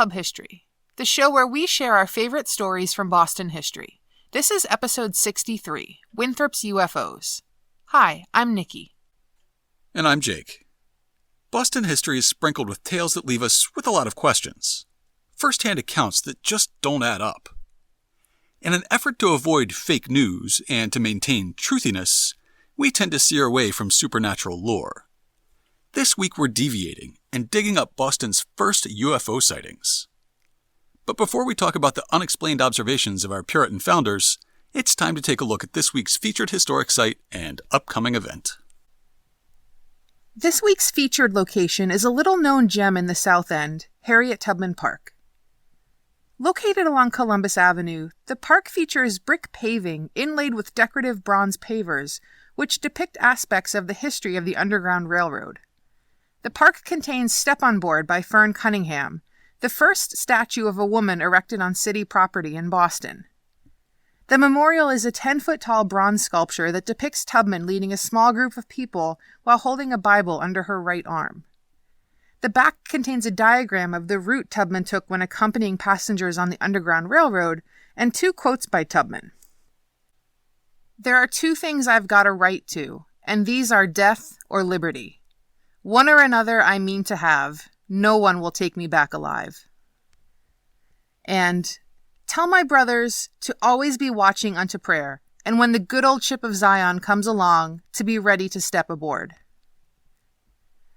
Pub History, the show where we share our favorite stories from Boston history. This is episode 63, Winthrop's UFOs. Hi, I'm Nikki. And I'm Jake. Boston history is sprinkled with tales that leave us with a lot of questions. First-hand accounts that just don't add up. In an effort to avoid fake news and to maintain truthiness, we tend to steer away from supernatural lore. This week we're deviating and digging up Boston's first UFO sightings. But before we talk about the unexplained observations of our Puritan founders, it's time to take a look at this week's featured historic site and upcoming event. This week's featured location is a little-known gem in the South End, Harriet Tubman Park. Located along Columbus Avenue, the park features brick paving inlaid with decorative bronze pavers, which depict aspects of the history of the Underground Railroad. The park contains Step on Board by Fern Cunningham, the first statue of a woman erected on city property in Boston. The memorial is a 10-foot-tall bronze sculpture that depicts Tubman leading a small group of people while holding a Bible under her right arm. The back contains a diagram of the route Tubman took when accompanying passengers on the Underground Railroad and 2 quotes by Tubman. "There are 2 things I've got a right to, and these are death or liberty. One or another I mean to have. No one will take me back alive." And, "Tell my brothers to always be watching unto prayer, and when the good old ship of Zion comes along, to be ready to step aboard."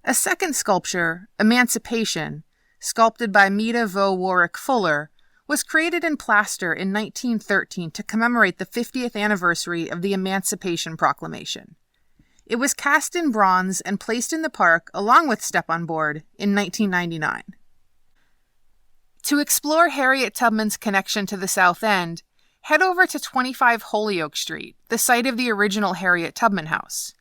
A second sculpture, Emancipation, sculpted by Meta Vo Warwick Fuller, was created in plaster in 1913 to commemorate the 50th anniversary of the Emancipation Proclamation. It was cast in bronze and placed in the park along with Step on Board in 1999. To explore Harriet Tubman's connection to the South End, head over to 25 Holyoke Street, the site of the original Harriet Tubman House.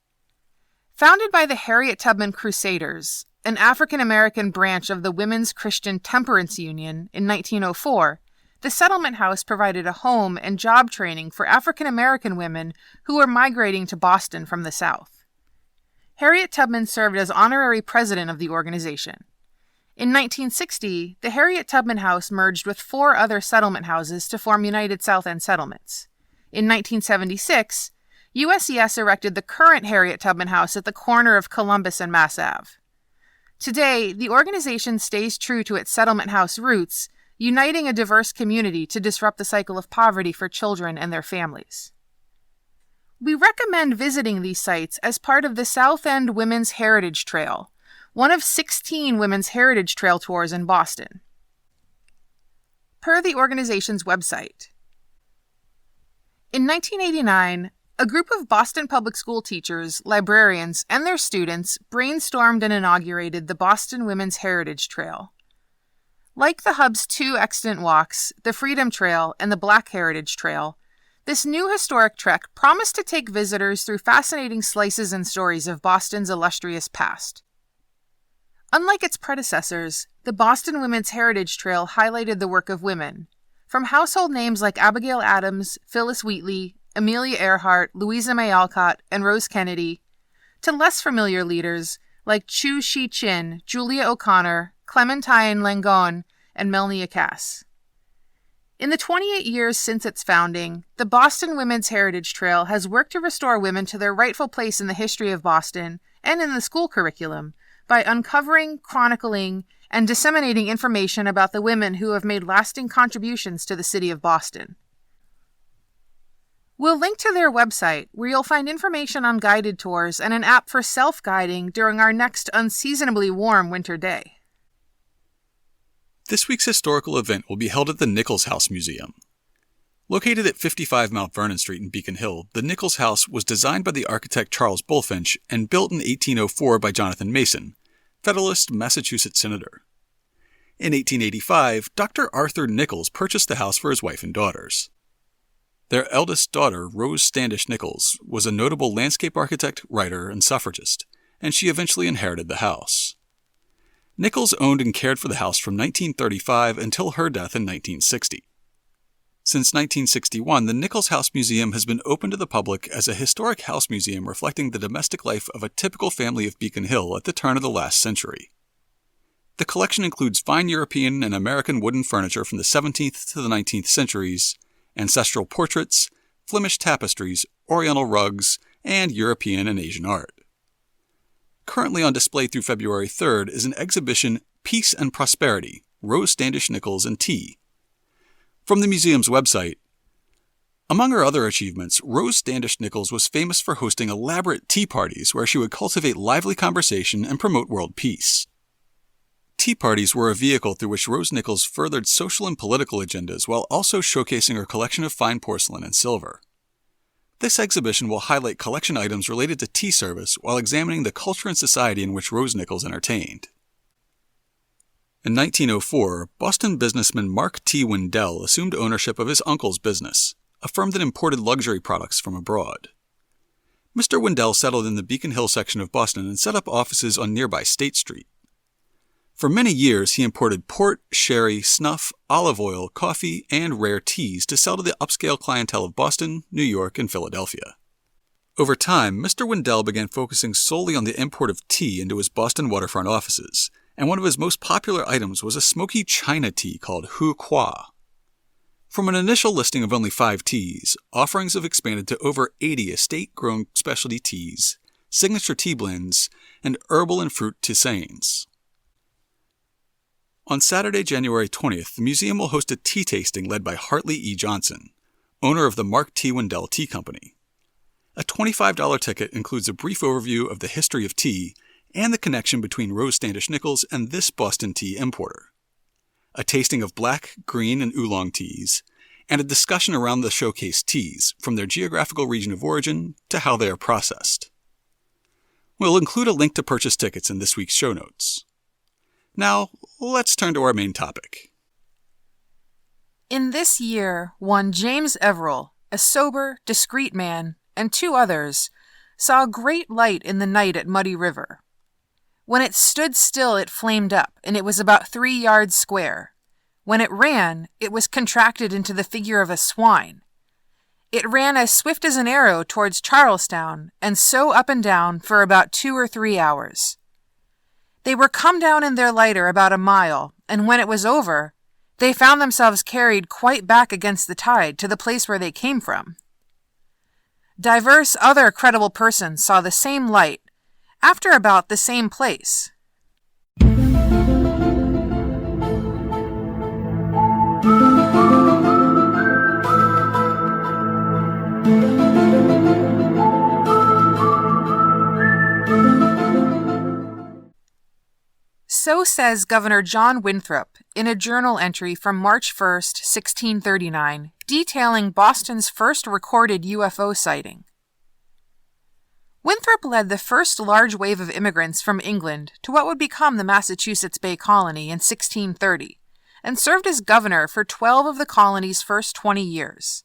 Founded by the Harriet Tubman Crusaders, an African-American branch of the Women's Christian Temperance Union, in 1904, the settlement house provided a home and job training for African-American women who were migrating to Boston from the South. Harriet Tubman served as honorary president of the organization. In 1960, the Harriet Tubman House merged with 4 other settlement houses to form United South End Settlements. In 1976, USES erected the current Harriet Tubman House at the corner of Columbus and Mass Ave. Today, the organization stays true to its settlement house roots, uniting a diverse community to disrupt the cycle of poverty for children and their families. We recommend visiting these sites as part of the South End Women's Heritage Trail, one of 16 Women's Heritage Trail tours in Boston. Per the organization's website, in 1989, a group of Boston public school teachers, librarians, and their students brainstormed and inaugurated the Boston Women's Heritage Trail. Like the Hub's 2 extant walks, the Freedom Trail and the Black Heritage Trail, this new historic trek promised to take visitors through fascinating slices and stories of Boston's illustrious past. Unlike its predecessors, the Boston Women's Heritage Trail highlighted the work of women, from household names like Abigail Adams, Phyllis Wheatley, Amelia Earhart, Louisa May Alcott, and Rose Kennedy, to less familiar leaders like Chu Shi Chin, Julia O'Connor, Clementine Langone, and Melnia Cass. In the 28 years since its founding, the Boston Women's Heritage Trail has worked to restore women to their rightful place in the history of Boston and in the school curriculum by uncovering, chronicling, and disseminating information about the women who have made lasting contributions to the city of Boston. We'll link to their website, where you'll find information on guided tours and an app for self-guiding during our next unseasonably warm winter day. This week's historical event will be held at the Nichols House Museum. Located at 55 Mount Vernon Street in Beacon Hill, the Nichols House was designed by the architect Charles Bulfinch and built in 1804 by Jonathan Mason, Federalist Massachusetts senator. In 1885, Dr. Arthur Nichols purchased the house for his wife and daughters. Their eldest daughter, Rose Standish Nichols, was a notable landscape architect, writer, and suffragist, and she eventually inherited the house. Nichols owned and cared for the house from 1935 until her death in 1960. Since 1961, the Nichols House Museum has been open to the public as a historic house museum reflecting the domestic life of a typical family of Beacon Hill at the turn of the last century. The collection includes fine European and American wooden furniture from the 17th to the 19th centuries, ancestral portraits, Flemish tapestries, Oriental rugs, and European and Asian art. Currently on display through February 3rd is an exhibition, Peace and Prosperity, Rose Standish Nichols and Tea. From the museum's website, among her other achievements, Rose Standish Nichols was famous for hosting elaborate tea parties where she would cultivate lively conversation and promote world peace. Tea parties were a vehicle through which Rose Nichols furthered social and political agendas while also showcasing her collection of fine porcelain and silver. This exhibition will highlight collection items related to tea service while examining the culture and society in which Rose Nichols entertained. In 1904, Boston businessman Mark T. Windell assumed ownership of his uncle's business, a firm that imported luxury products from abroad. Mr. Windell settled in the Beacon Hill section of Boston and set up offices on nearby State Street. For many years, he imported port, sherry, snuff, olive oil, coffee, and rare teas to sell to the upscale clientele of Boston, New York, and Philadelphia. Over time, Mr. Windell began focusing solely on the import of tea into his Boston waterfront offices, and one of his most popular items was a smoky China tea called Hu Qua. From an initial listing of only 5 teas, offerings have expanded to over 80 estate-grown specialty teas, signature tea blends, and herbal and fruit tisanes. On Saturday, January 20th, the museum will host a tea tasting led by Hartley E. Johnson, owner of the Mark T. Windell Tea Company. A $25 ticket includes a brief overview of the history of tea and the connection between Rose Standish Nichols and this Boston tea importer. A tasting of black, green, and oolong teas, and a discussion around the showcase teas, from their geographical region of origin to how they are processed. We'll include a link to purchase tickets in this week's show notes. Now, let's turn to our main topic. In this year, one James Everell, a sober, discreet man, and 2 others, saw a great light in the night at Muddy River. When it stood still, it flamed up, and it was about 3 yards square. When it ran, it was contracted into the figure of a swine. It ran as swift as an arrow towards Charlestown, and so up and down for about 2 or 3 hours. They were come down in their lighter about a mile, and when it was over, they found themselves carried quite back against the tide to the place where they came from. Divers other credible persons saw the same light, after about the same place. So says Governor John Winthrop in a journal entry from March 1st, 1639, detailing Boston's first recorded UFO sighting. Winthrop led the first large wave of immigrants from England to what would become the Massachusetts Bay Colony in 1630, and served as governor for 12 of the colony's first 20 years.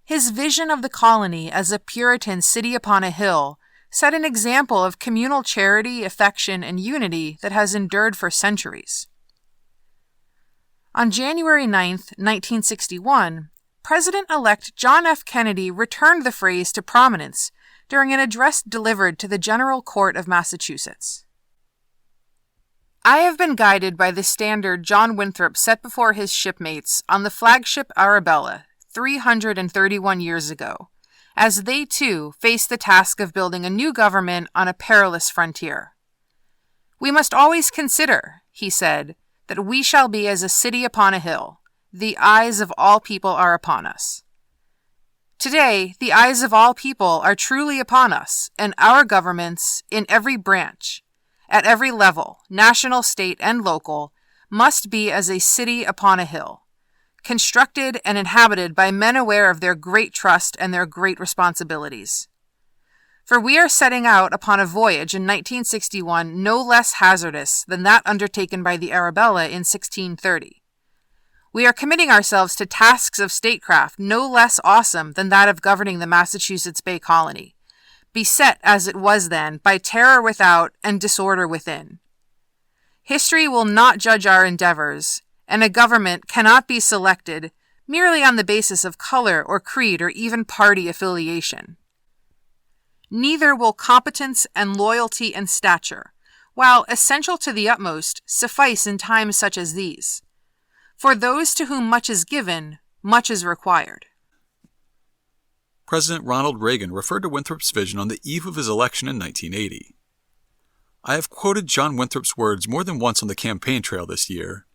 His vision of the colony as a Puritan city upon a hill set an example of communal charity, affection, and unity that has endured for centuries. On January 9, 1961, President-elect John F. Kennedy returned the phrase to prominence during an address delivered to the General Court of Massachusetts. I have been guided by the standard John Winthrop set before his shipmates on the flagship Arabella 331 years ago, as they too faced the task of building a new government on a perilous frontier. We must always consider, he said, that we shall be as a city upon a hill. The eyes of all people are upon us. Today, the eyes of all people are truly upon us, and our governments, in every branch, at every level, national, state, and local, must be as a city upon a hill, constructed and inhabited by men aware of their great trust and their great responsibilities. For we are setting out upon a voyage in 1961 no less hazardous than that undertaken by the Arabella in 1630. We are committing ourselves to tasks of statecraft no less awesome than that of governing the Massachusetts Bay Colony, beset as it was then by terror without and disorder within. History will not judge our endeavors, and a government cannot be selected merely on the basis of color or creed or even party affiliation. Neither will competence and loyalty and stature, while essential to the utmost, suffice in times such as these. For those to whom much is given, much is required. President Ronald Reagan referred to Winthrop's vision on the eve of his election in 1980. I have quoted John Winthrop's words more than once on the campaign trail this year,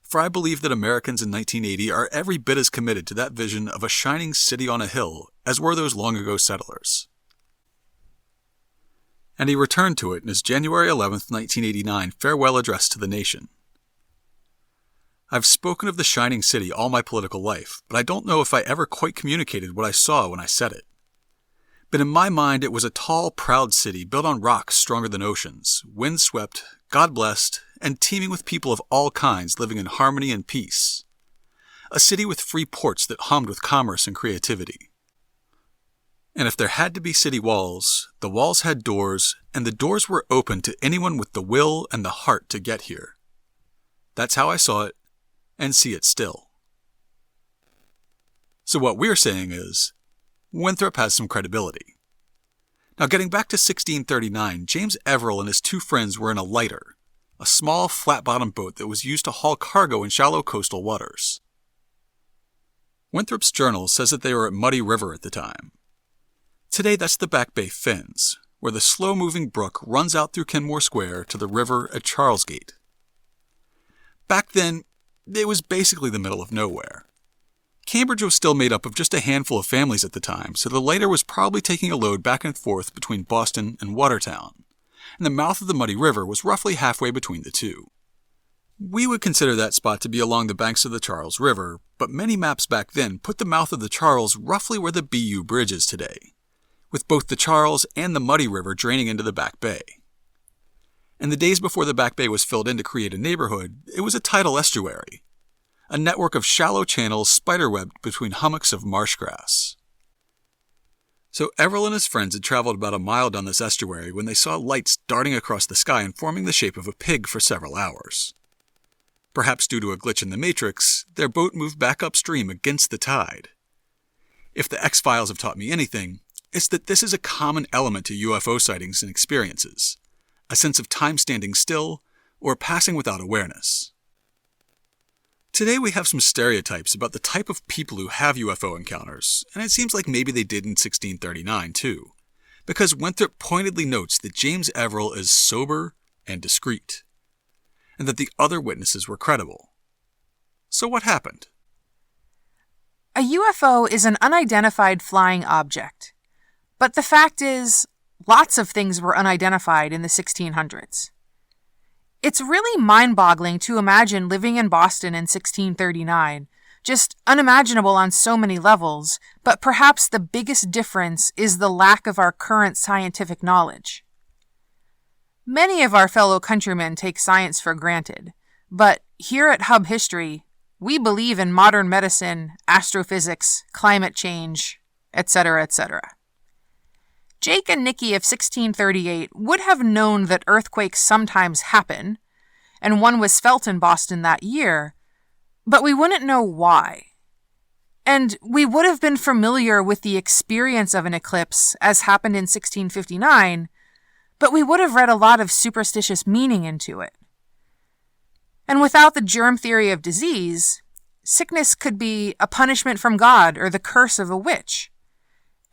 for I believe that Americans in 1980 are every bit as committed to that vision of a shining city on a hill as were those long-ago settlers. And he returned to it in his January 11, 1989 farewell address to the nation. I've spoken of the shining city all my political life, but I don't know if I ever quite communicated what I saw when I said it. But in my mind, it was a tall, proud city built on rocks stronger than oceans, wind-swept, God-blessed, and teeming with people of all kinds living in harmony and peace. A city with free ports that hummed with commerce and creativity. And if there had to be city walls, the walls had doors, and the doors were open to anyone with the will and the heart to get here. That's how I saw it, and see it still. So what we're saying is, Winthrop has some credibility. Now getting back to 1639, James Everell and his two friends were in a lighter, a small flat-bottomed boat that was used to haul cargo in shallow coastal waters. Winthrop's journal says that they were at Muddy River at the time. Today that's the Back Bay Fens, where the slow-moving brook runs out through Kenmore Square to the river at Charlesgate. Back then, it was basically the middle of nowhere. Cambridge was still made up of just a handful of families at the time, so the lighter was probably taking a load back and forth between Boston and Watertown, and the mouth of the Muddy River was roughly halfway between the two. We would consider that spot to be along the banks of the Charles River, but many maps back then put the mouth of the Charles roughly where the BU Bridge is today, with both the Charles and the Muddy River draining into the Back Bay. In the days before the Back Bay was filled in to create a neighborhood, it was a tidal estuary, a network of shallow channels spiderwebbed between hummocks of marsh grass. So Everell and his friends had traveled about a mile down this estuary when they saw lights darting across the sky and forming the shape of a pig for several hours. Perhaps due to a glitch in the matrix, their boat moved back upstream against the tide. If the X-Files have taught me anything, it's that this is a common element to UFO sightings and experiences. A sense of time standing still, or passing without awareness. Today we have some stereotypes about the type of people who have UFO encounters, and it seems like maybe they did in 1639 too, because Winthrop pointedly notes that James Everell is sober and discreet, and that the other witnesses were credible. So what happened? A UFO is an unidentified flying object, but the fact is, lots of things were unidentified in the 1600s. It's really mind-boggling to imagine living in Boston in 1639, just unimaginable on so many levels, but perhaps the biggest difference is the lack of our current scientific knowledge. Many of our fellow countrymen take science for granted, but here at Hub History, we believe in modern medicine, astrophysics, climate change, etc., etc. Jake and Nikki of 1638 would have known that earthquakes sometimes happen, and one was felt in Boston that year, but we wouldn't know why. And we would have been familiar with the experience of an eclipse as happened in 1659, but we would have read a lot of superstitious meaning into it. And without the germ theory of disease, sickness could be a punishment from God or the curse of a witch.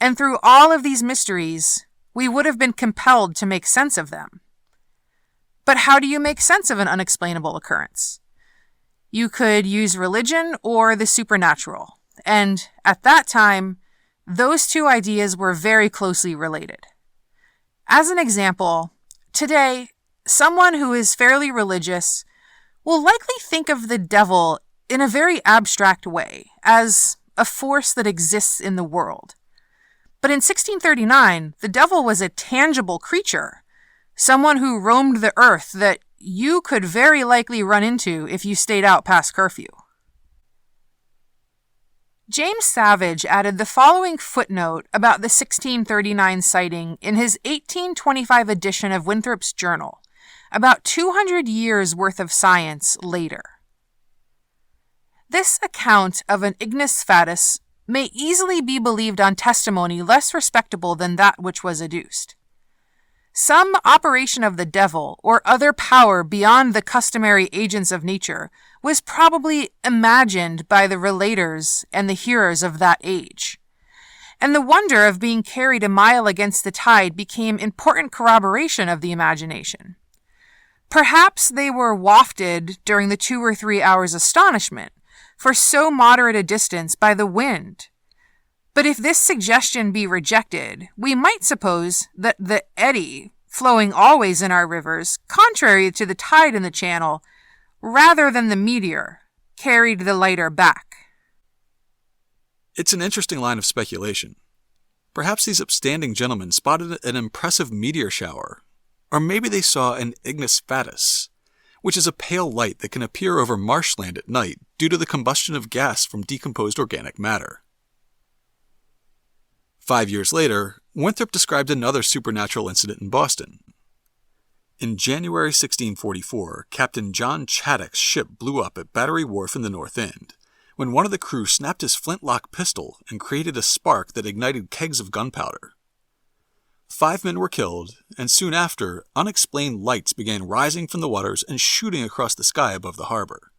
And through all of these mysteries, we would have been compelled to make sense of them. But how do you make sense of an unexplainable occurrence? You could use religion or the supernatural, and at that time, those two ideas were very closely related. As an example, today, someone who is fairly religious will likely think of the devil in a very abstract way, as a force that exists in the world. But in 1639, the devil was a tangible creature, someone who roamed the earth that you could very likely run into if you stayed out past curfew. James Savage added the following footnote about the 1639 sighting in his 1825 edition of Winthrop's Journal, about 200 years worth of science later. This account of an ignis fatuus may easily be believed on testimony less respectable than that which was adduced. some operation of the devil or other power beyond the customary agents of nature was probably imagined by the relators and the hearers of that age. And the wonder of being carried a mile against the tide became important corroboration of the imagination. Perhaps they were wafted during the 2 or 3 hours' astonishment, for so moderate a distance, by the wind. But if this suggestion be rejected, we might suppose that the eddy, flowing always in our rivers, contrary to the tide in the channel, rather than the meteor, carried the lighter back. It's an interesting line of speculation. Perhaps these upstanding gentlemen spotted an impressive meteor shower, or maybe they saw an ignis fatuus, which is a pale light that can appear over marshland at night due to the combustion of gas from decomposed organic matter. 5 years later, Winthrop described another supernatural incident in Boston. In January 1644, Captain John Chaddock's ship blew up at Battery Wharf in the North End, when one of the crew snapped his flintlock pistol and created a spark that ignited kegs of gunpowder. 5 men were killed, and soon after, unexplained lights began rising from the waters and shooting across the sky above the harbor.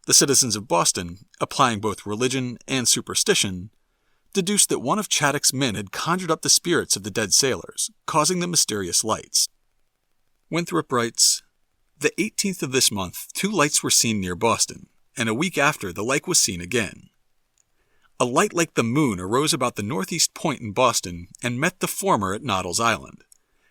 The citizens of Boston, applying both religion and superstition, deduced that one of Chaddock's men had conjured up the spirits of the dead sailors, causing the mysterious lights. Winthrop writes, "The 18th of this month, 2 lights were seen near Boston, and a week after the like was seen again. A light like the moon arose about the northeast point in Boston and met the former at Noddle's Island,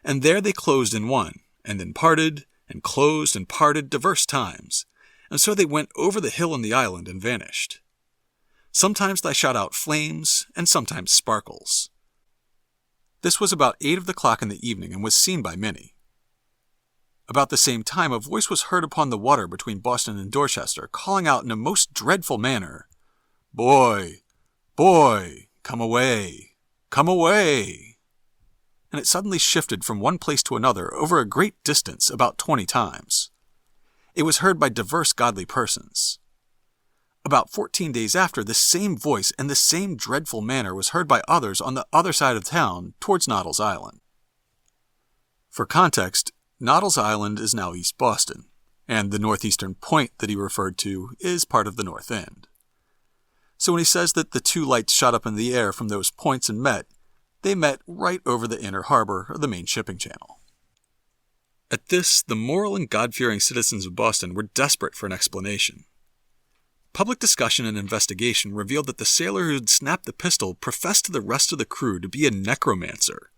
and there they closed in one, and then parted, and closed and parted divers times, and so they went over the hill on the island and vanished. Sometimes they shot out flames, and sometimes sparkles. This was about 8 of the clock in the evening and was seen by many. About the same time, a voice was heard upon the water between Boston and Dorchester, calling out in a most dreadful manner, 'Boy, boy, come away, come away!' And it suddenly shifted from one place to another over a great distance, about 20 times. It was heard by diverse godly persons. About 14 days after, the same voice and the same dreadful manner was heard by others on the other side of town, towards Noddle's Island." For context, Noddle's Island is now East Boston, and the northeastern point that he referred to is part of the North End. So when he says that the 2 lights shot up in the air from those points and met, they met right over the inner harbor of the main shipping channel. At this, the moral and God-fearing citizens of Boston were desperate for an explanation. Public discussion and investigation revealed that the sailor who had snapped the pistol professed to the rest of the crew to be a necromancer,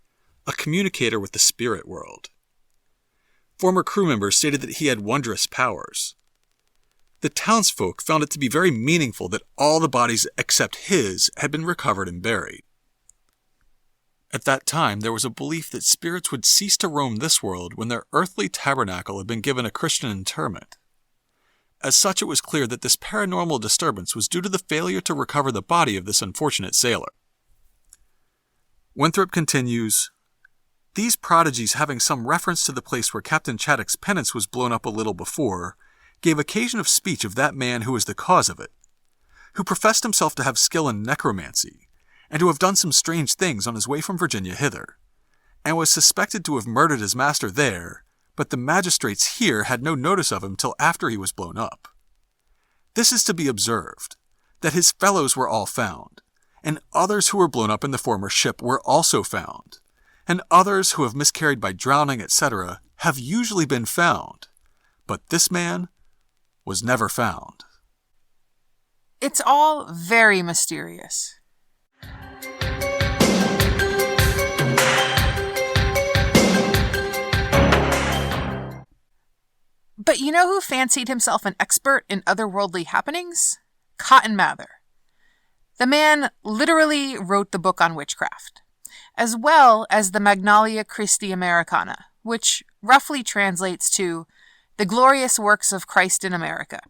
a communicator with the spirit world. Former crew members stated that he had wondrous powers. The townsfolk found it to be very meaningful that all the bodies except his had been recovered and buried. At that time, there was a belief that spirits would cease to roam this world when their earthly tabernacle had been given a Christian interment. As such, it was clear that this paranormal disturbance was due to the failure to recover the body of this unfortunate sailor. Winthrop continues, "These prodigies, having some reference to the place where Captain Chaddock's penance was blown up a little before, gave occasion of speech of that man who was the cause of it, who professed himself to have skill in necromancy, and to have done some strange things on his way from Virginia hither, and was suspected to have murdered his master there, but the magistrates here had no notice of him till after he was blown up. This is to be observed, that his fellows were all found, and others who were blown up in the former ship were also found, and others who have miscarried by drowning, etc., have usually been found, but this man was never found." It's all very mysterious. But you know who fancied himself an expert in otherworldly happenings? Cotton Mather. The man literally wrote the book on witchcraft, as well as the Magnalia Christi Americana, which roughly translates to The Glorious Works of Christ in America.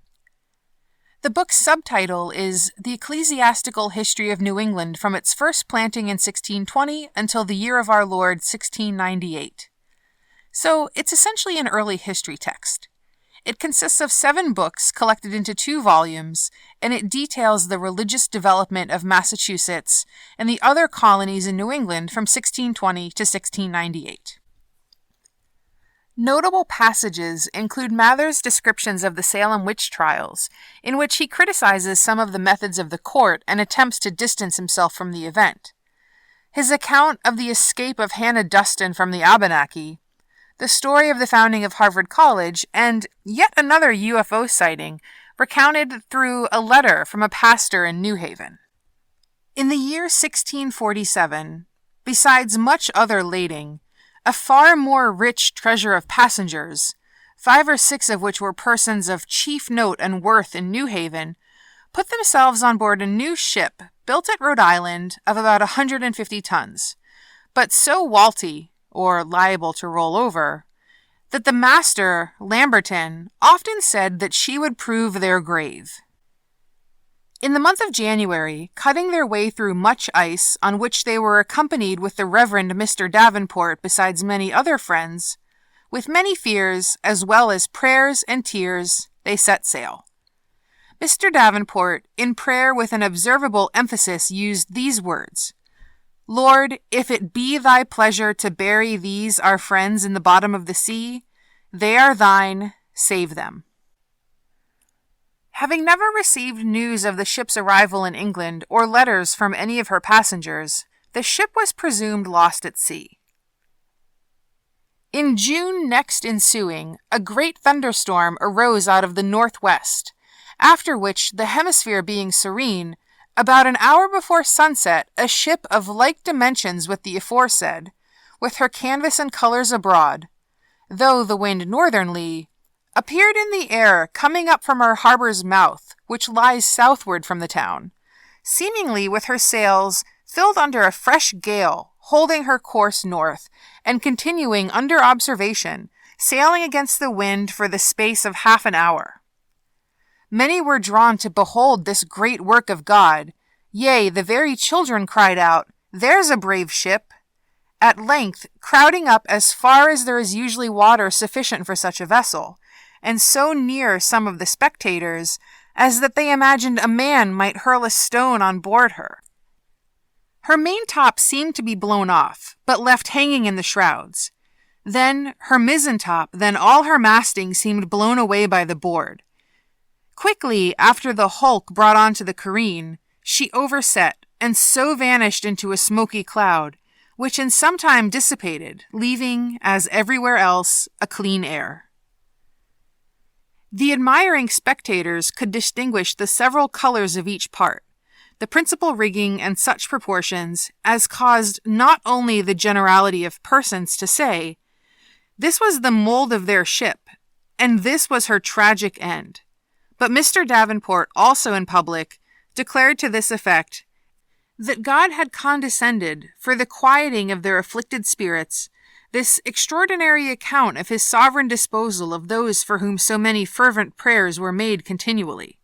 The book's subtitle is The Ecclesiastical History of New England from its first planting in 1620 until the year of our Lord 1698. So it's essentially an early history text. It consists of 7 books collected into 2 volumes, and it details the religious development of Massachusetts and the other colonies in New England from 1620 to 1698. Notable passages include Mather's descriptions of the Salem witch trials, in which he criticizes some of the methods of the court and attempts to distance himself from the event. His account of the escape of Hannah Duston from the Abenaki, the story of the founding of Harvard College, and yet another UFO sighting recounted through a letter from a pastor in New Haven. In the year 1647, besides much other lading, a far more rich treasure of passengers, 5 or 6 of which were persons of chief note and worth in New Haven, put themselves on board a new ship built at Rhode Island of about 150 tons, but so walty, or liable to roll over, that the master, Lamberton, often said that she would prove their grave. In the month of January, cutting their way through much ice, on which they were accompanied with the Reverend Mr. Davenport besides many other friends, with many fears, as well as prayers and tears, they set sail. Mr. Davenport, in prayer with an observable emphasis, used these words, "Lord, if it be thy pleasure to bury these our friends in the bottom of the sea, they are thine, save them." Having never received news of the ship's arrival in England or letters from any of her passengers, the ship was presumed lost at sea. In June next ensuing, a great thunderstorm arose out of the northwest, after which, the hemisphere being serene, about an hour before sunset, a ship of like dimensions with the aforesaid, with her canvas and colors abroad, though the wind northernly, appeared in the air coming up from her harbor's mouth, which lies southward from the town, seemingly with her sails filled under a fresh gale, holding her course north, and continuing under observation, sailing against the wind for the space of half an hour. Many were drawn to behold this great work of God. Yea, the very children cried out, "There's a brave ship!" At length, crowding up as far as there is usually water sufficient for such a vessel, and so near some of the spectators as that they imagined a man might hurl a stone on board her. Her maintop seemed to be blown off, but left hanging in the shrouds. Then her mizentop, then all her masting seemed blown away by the board. Quickly, after the hulk brought on to the careen, she overset, and so vanished into a smoky cloud, which in some time dissipated, leaving, as everywhere else, a clean air. The admiring spectators could distinguish the several colors of each part, the principal rigging and such proportions as caused not only the generality of persons to say, "This was the mold of their ship, and this was her tragic end," but Mr. Davenport also in public declared to this effect, that God had condescended, for the quieting of their afflicted spirits, this extraordinary account of his sovereign disposal of those for whom so many fervent prayers were made continually.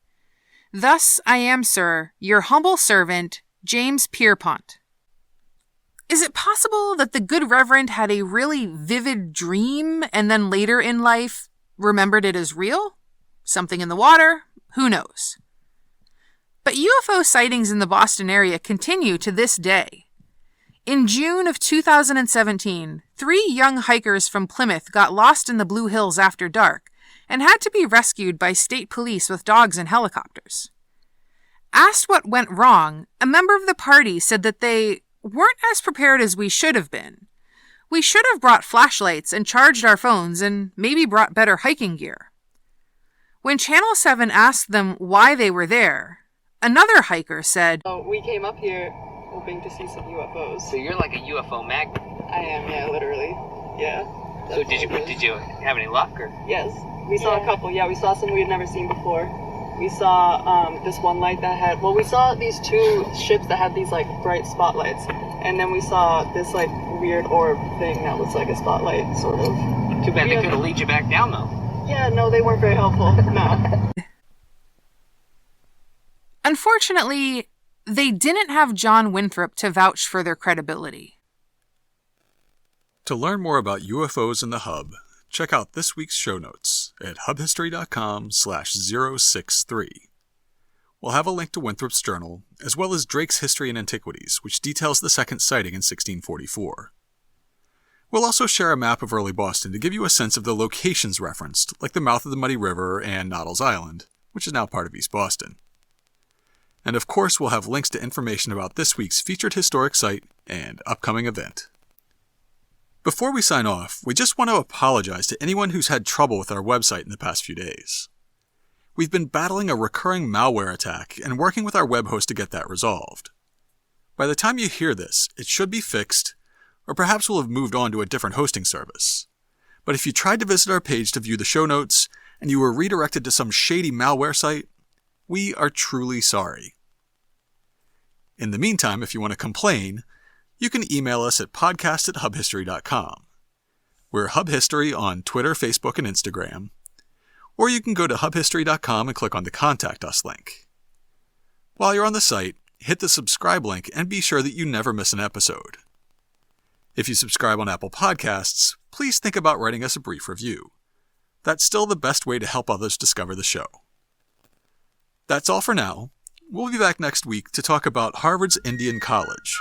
Thus I am, sir, your humble servant, James Pierpont. Is it possible that the good Reverend had a really vivid dream and then later in life remembered it as real? Something in the water? Who knows? But UFO sightings in the Boston area continue to this day. In June of 2017, 3 young hikers from Plymouth got lost in the Blue Hills after dark and had to be rescued by state police with dogs and helicopters. Asked what went wrong, a member of the party said that they weren't as prepared as we should have been. We should have brought flashlights and charged our phones and maybe brought better hiking gear. When Channel 7 asked them why they were there, another hiker said, "We came up here hoping to see some UFOs." So you're like a UFO magnet. I am, yeah, literally. Yeah. So did you have any luck or? Yes. We saw a couple. Yeah, we saw some we had never seen before. We saw this one light that had, we saw these 2 ships that had these like bright spotlights. And then we saw this like weird orb thing that was like a spotlight sort of. Too bad they couldn't lead you back down though. Yeah, no, they weren't very helpful. No. Unfortunately, they didn't have John Winthrop to vouch for their credibility. To learn more about UFOs in the Hub, check out this week's show notes at hubhistory.com/063. We'll have a link to Winthrop's journal, as well as Drake's History and Antiquities, which details the second sighting in 1644. We'll also share a map of early Boston to give you a sense of the locations referenced, like the mouth of the Muddy River and Noddle's Island, which is now part of East Boston. And of course, we'll have links to information about this week's featured historic site and upcoming event. Before we sign off, we just want to apologize to anyone who's had trouble with our website in the past few days. We've been battling a recurring malware attack and working with our web host to get that resolved. By the time you hear this, it should be fixed, or perhaps we'll have moved on to a different hosting service. But if you tried to visit our page to view the show notes and you were redirected to some shady malware site, we are truly sorry. In the meantime, if you want to complain, you can email us at podcast@hubhistory.com. We're Hub History on Twitter, Facebook, and Instagram. Or you can go to hubhistory.com and click on the Contact Us link. While you're on the site, hit the subscribe link and be sure that you never miss an episode. If you subscribe on Apple Podcasts, please think about writing us a brief review. That's still the best way to help others discover the show. That's all for now. We'll be back next week to talk about Harvard's Indian College.